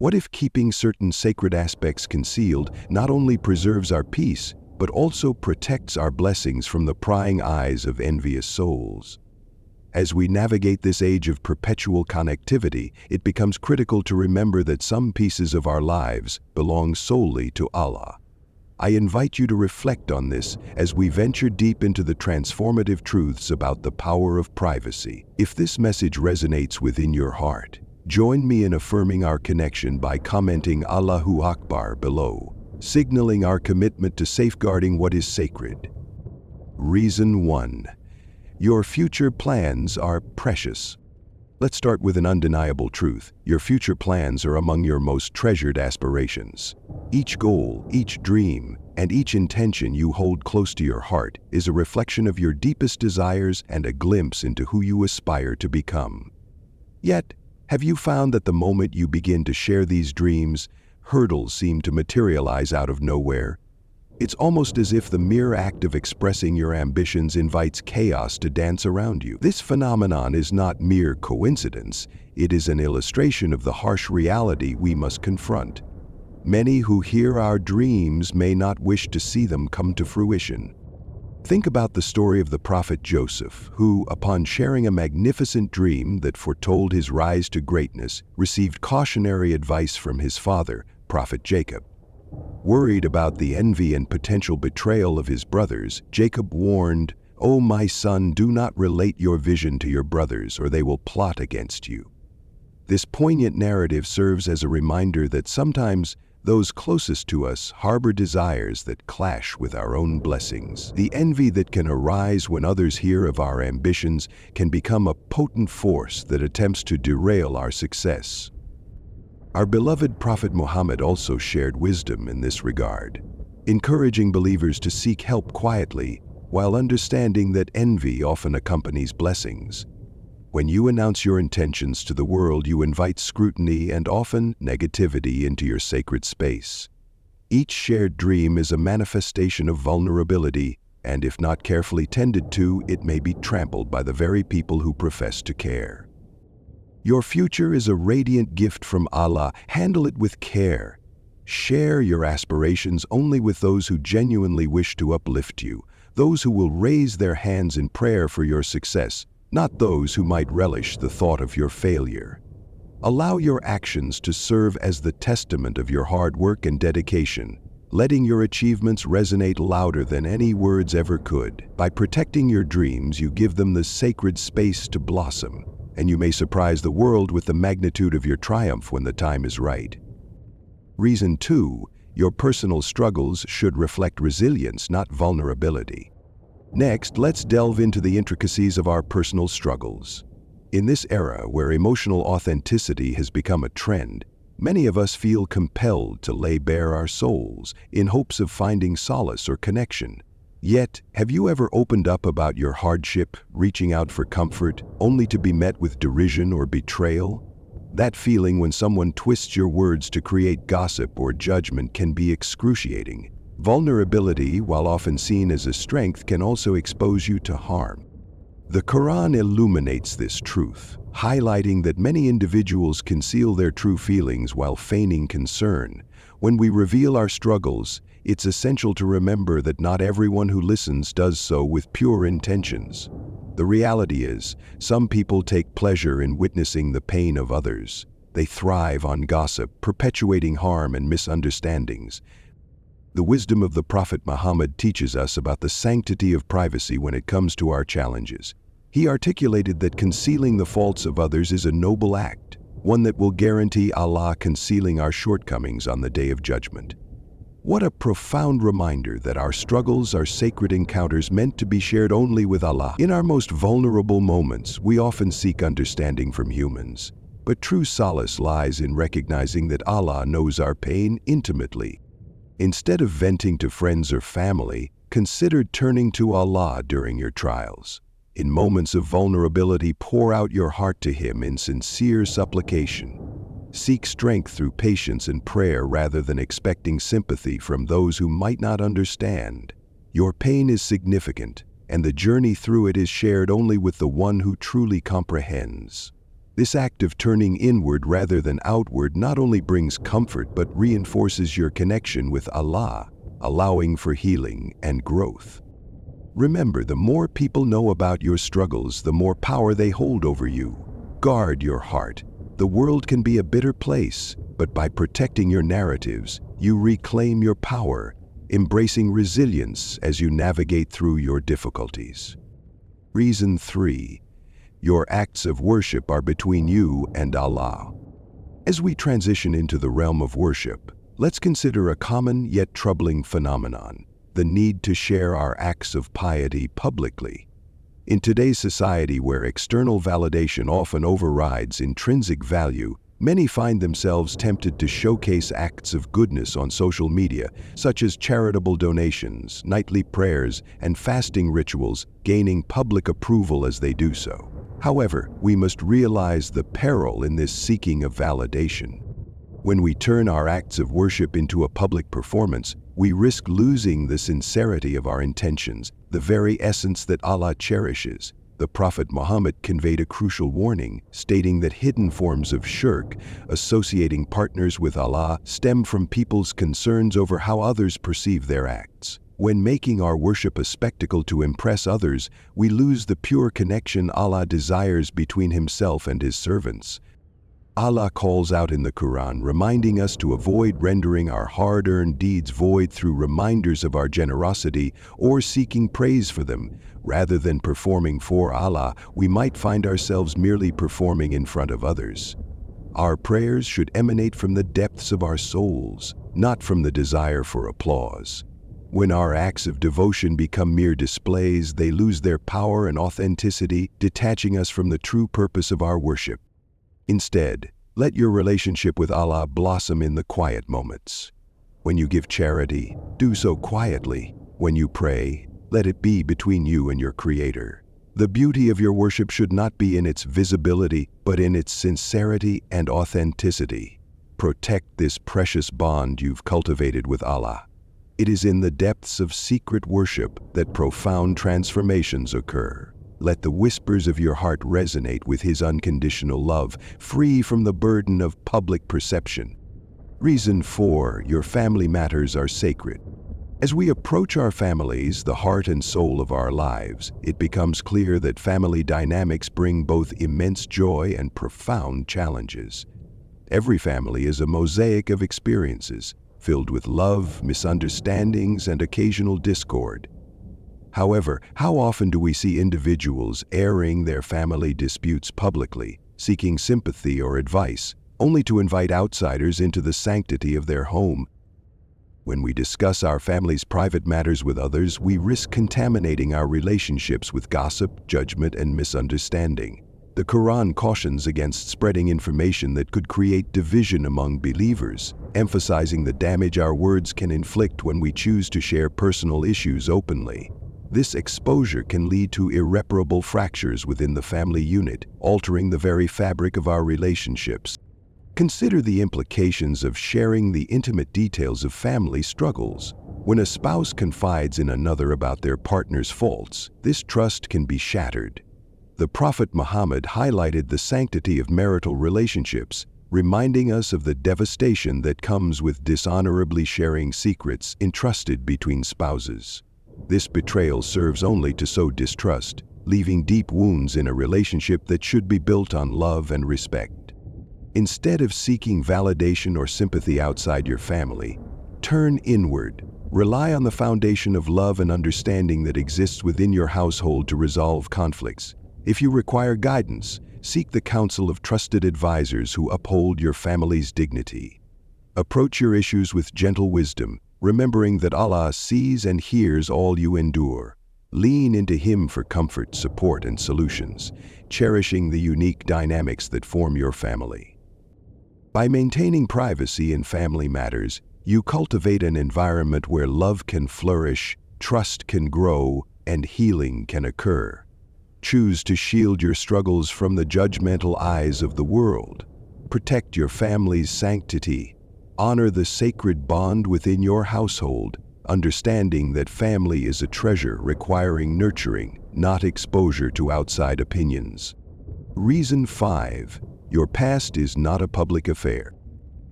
What if keeping certain sacred aspects concealed not only preserves our peace, but also protects our blessings from the prying eyes of envious souls? As we navigate this age of perpetual connectivity, it becomes critical to remember that some pieces of our lives belong solely to Allah. I invite you to reflect on this as we venture deep into the transformative truths about the power of privacy. If this message resonates within your heart, join me in affirming our connection by commenting Allahu Akbar below, signaling our commitment to safeguarding what is sacred. Reason 1. Your future plans are precious. Let's start with an undeniable truth. Your future plans are among your most treasured aspirations. Each goal, each dream, and each intention you hold close to your heart is a reflection of your deepest desires and a glimpse into who you aspire to become. Yet, have you found that the moment you begin to share these dreams, hurdles seem to materialize out of nowhere? It's almost as if the mere act of expressing your ambitions invites chaos to dance around you. This phenomenon is not mere coincidence, it is an illustration of the harsh reality we must confront. Many who hear our dreams may not wish to see them come to fruition. Think about the story of the prophet Joseph, who, upon sharing a magnificent dream that foretold his rise to greatness, received cautionary advice from his father, Prophet Jacob. Worried about the envy and potential betrayal of his brothers, Jacob warned, "O my son, do not relate your vision to your brothers, or they will plot against you." This poignant narrative serves as a reminder that sometimes those closest to us harbor desires that clash with our own blessings. The envy that can arise when others hear of our ambitions can become a potent force that attempts to derail our success. Our beloved Prophet Muhammad also shared wisdom in this regard, encouraging believers to seek help quietly while understanding that envy often accompanies blessings. When you announce your intentions to the world, you invite scrutiny and often negativity into your sacred space. Each shared dream is a manifestation of vulnerability, and if not carefully tended to, it may be trampled by the very people who profess to care. Your future is a radiant gift from Allah. Handle it with care. Share your aspirations only with those who genuinely wish to uplift you, those who will raise their hands in prayer for your success, not those who might relish the thought of your failure. Allow your actions to serve as the testament of your hard work and dedication, letting your achievements resonate louder than any words ever could. By protecting your dreams, you give them the sacred space to blossom, and you may surprise the world with the magnitude of your triumph when the time is right. Reason 2, your personal struggles should reflect resilience, not vulnerability. Next, let's delve into the intricacies of our personal struggles. In this era where emotional authenticity has become a trend, many of us feel compelled to lay bare our souls in hopes of finding solace or connection. Yet, have you ever opened up about your hardship, reaching out for comfort, only to be met with derision or betrayal? That feeling when someone twists your words to create gossip or judgment can be excruciating. Vulnerability, while often seen as a strength, can also expose you to harm. The Quran illuminates this truth, highlighting that many individuals conceal their true feelings while feigning concern. When we reveal our struggles, it's essential to remember that not everyone who listens does so with pure intentions. The reality is, some people take pleasure in witnessing the pain of others. They thrive on gossip, perpetuating harm and misunderstandings. The wisdom of the Prophet Muhammad teaches us about the sanctity of privacy when it comes to our challenges. He articulated that concealing the faults of others is a noble act, one that will guarantee Allah concealing our shortcomings on the day of judgment. What a profound reminder that our struggles are sacred encounters meant to be shared only with Allah. In our most vulnerable moments, we often seek understanding from humans, but true solace lies in recognizing that Allah knows our pain intimately. Instead of venting to friends or family, consider turning to Allah during your trials. In moments of vulnerability, pour out your heart to Him in sincere supplication. Seek strength through patience and prayer rather than expecting sympathy from those who might not understand. Your pain is significant, and the journey through it is shared only with the one who truly comprehends. This act of turning inward rather than outward not only brings comfort but reinforces your connection with Allah, allowing for healing and growth. Remember, the more people know about your struggles, the more power they hold over you. Guard your heart. The world can be a bitter place, but by protecting your narratives, you reclaim your power, embracing resilience as you navigate through your difficulties. Reason 3. Your acts of worship are between you and Allah. As we transition into the realm of worship, let's consider a common yet troubling phenomenon: the need to share our acts of piety publicly. In today's society where external validation often overrides intrinsic value, many find themselves tempted to showcase acts of goodness on social media, such as charitable donations, nightly prayers, and fasting rituals, gaining public approval as they do so. However, we must realize the peril in this seeking of validation. When we turn our acts of worship into a public performance, we risk losing the sincerity of our intentions, the very essence that Allah cherishes. The Prophet Muhammad conveyed a crucial warning, stating that hidden forms of shirk, associating partners with Allah, stem from people's concerns over how others perceive their acts. When making our worship a spectacle to impress others, we lose the pure connection Allah desires between Himself and His servants. Allah calls out in the Quran, reminding us to avoid rendering our hard-earned deeds void through reminders of our generosity or seeking praise for them. Rather than performing for Allah, we might find ourselves merely performing in front of others. Our prayers should emanate from the depths of our souls, not from the desire for applause. When our acts of devotion become mere displays, they lose their power and authenticity, detaching us from the true purpose of our worship. Instead, let your relationship with Allah blossom in the quiet moments. When you give charity, do so quietly. When you pray, let it be between you and your Creator. The beauty of your worship should not be in its visibility, but in its sincerity and authenticity. Protect this precious bond you've cultivated with Allah. It is in the depths of secret worship that profound transformations occur. Let the whispers of your heart resonate with His unconditional love, free from the burden of public perception. Reason 4. Your family matters are sacred. As we approach our families, the heart and soul of our lives, it becomes clear that family dynamics bring both immense joy and profound challenges. Every family is a mosaic of experiences, filled with love, misunderstandings, and occasional discord. However, how often do we see individuals airing their family disputes publicly, seeking sympathy or advice, only to invite outsiders into the sanctity of their home? When we discuss our family's private matters with others, we risk contaminating our relationships with gossip, judgment, and misunderstanding. The Quran cautions against spreading information that could create division among believers, emphasizing the damage our words can inflict when we choose to share personal issues openly. This exposure can lead to irreparable fractures within the family unit, altering the very fabric of our relationships. Consider the implications of sharing the intimate details of family struggles. When a spouse confides in another about their partner's faults, this trust can be shattered. The Prophet Muhammad highlighted the sanctity of marital relationships, reminding us of the devastation that comes with dishonorably sharing secrets entrusted between spouses. This betrayal serves only to sow distrust, leaving deep wounds in a relationship that should be built on love and respect. Instead of seeking validation or sympathy outside your family, turn inward. Rely on the foundation of love and understanding that exists within your household to resolve conflicts. If you require guidance, seek the counsel of trusted advisors who uphold your family's dignity. Approach your issues with gentle wisdom, remembering that Allah sees and hears all you endure. Lean into Him for comfort, support, and solutions, cherishing the unique dynamics that form your family. By maintaining privacy in family matters, you cultivate an environment where love can flourish, trust can grow, and healing can occur. Choose to shield your struggles from the judgmental eyes of the world. Protect your family's sanctity. Honor the sacred bond within your household, understanding that family is a treasure requiring nurturing, not exposure to outside opinions. Reason 5. Your past is not a public affair.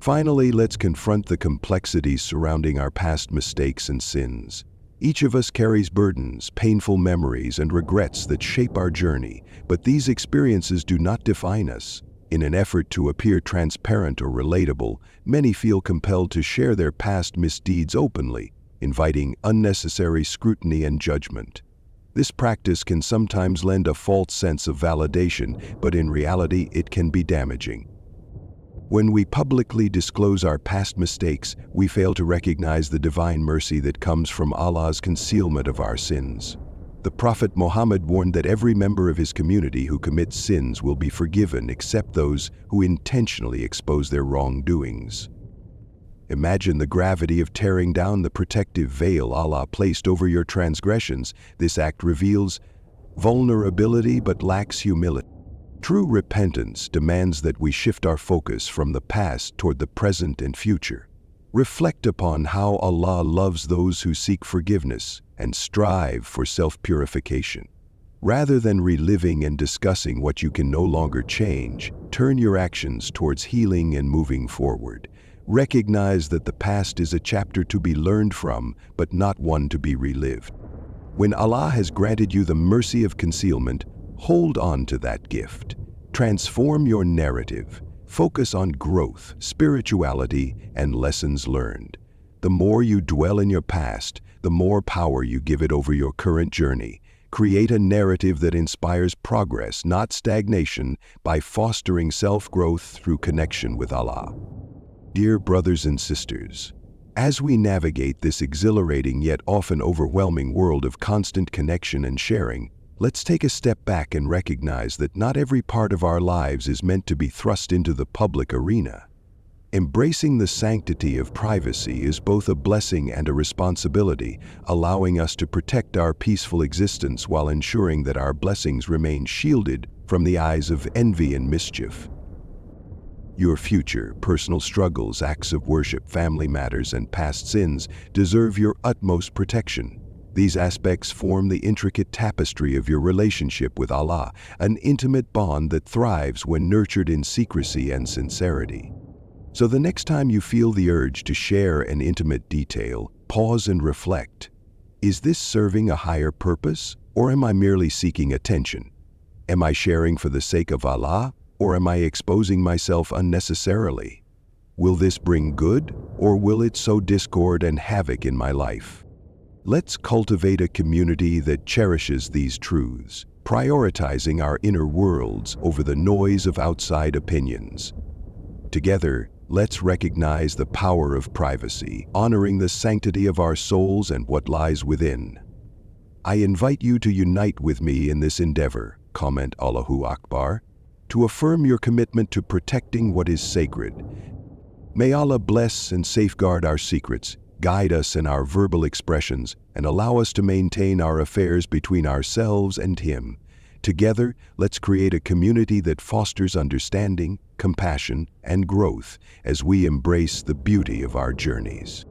Finally, let's confront the complexities surrounding our past mistakes and sins. Each of us carries burdens, painful memories, and regrets that shape our journey, but these experiences do not define us. In an effort to appear transparent or relatable, many feel compelled to share their past misdeeds openly, inviting unnecessary scrutiny and judgment. This practice can sometimes lend a false sense of validation, but in reality it can be damaging. When we publicly disclose our past mistakes, we fail to recognize the divine mercy that comes from Allah's concealment of our sins. The Prophet Muhammad warned that every member of his community who commits sins will be forgiven except those who intentionally expose their wrongdoings. Imagine the gravity of tearing down the protective veil Allah placed over your transgressions. This act reveals vulnerability but lacks humility. True repentance demands that we shift our focus from the past toward the present and future. Reflect upon how Allah loves those who seek forgiveness and strive for self-purification. Rather than reliving and discussing what you can no longer change, turn your actions towards healing and moving forward. Recognize that the past is a chapter to be learned from, but not one to be relived. When Allah has granted you the mercy of concealment, hold on to that gift. Transform your narrative. Focus on growth, spirituality, and lessons learned. The more you dwell in your past, the more power you give it over your current journey. Create a narrative that inspires progress, not stagnation, by fostering self-growth through connection with Allah. Dear brothers and sisters, as we navigate this exhilarating yet often overwhelming world of constant connection and sharing, let's take a step back and recognize that not every part of our lives is meant to be thrust into the public arena. Embracing the sanctity of privacy is both a blessing and a responsibility, allowing us to protect our peaceful existence while ensuring that our blessings remain shielded from the eyes of envy and mischief. Your future, personal struggles, acts of worship, family matters, and past sins deserve your utmost protection. These aspects form the intricate tapestry of your relationship with Allah, an intimate bond that thrives when nurtured in secrecy and sincerity. So the next time you feel the urge to share an intimate detail, pause and reflect. Is this serving a higher purpose, or am I merely seeking attention? Am I sharing for the sake of Allah, or am I exposing myself unnecessarily? Will this bring good, or will it sow discord and havoc in my life? Let's cultivate a community that cherishes these truths, prioritizing our inner worlds over the noise of outside opinions. Together, let's recognize the power of privacy, honoring the sanctity of our souls and what lies within. I invite you to unite with me in this endeavor, comment Allahu Akbar, to affirm your commitment to protecting what is sacred. May Allah bless and safeguard our secrets, guide us in our verbal expressions, and allow us to maintain our affairs between ourselves and Him. Together, let's create a community that fosters understanding, compassion, and growth as we embrace the beauty of our journeys.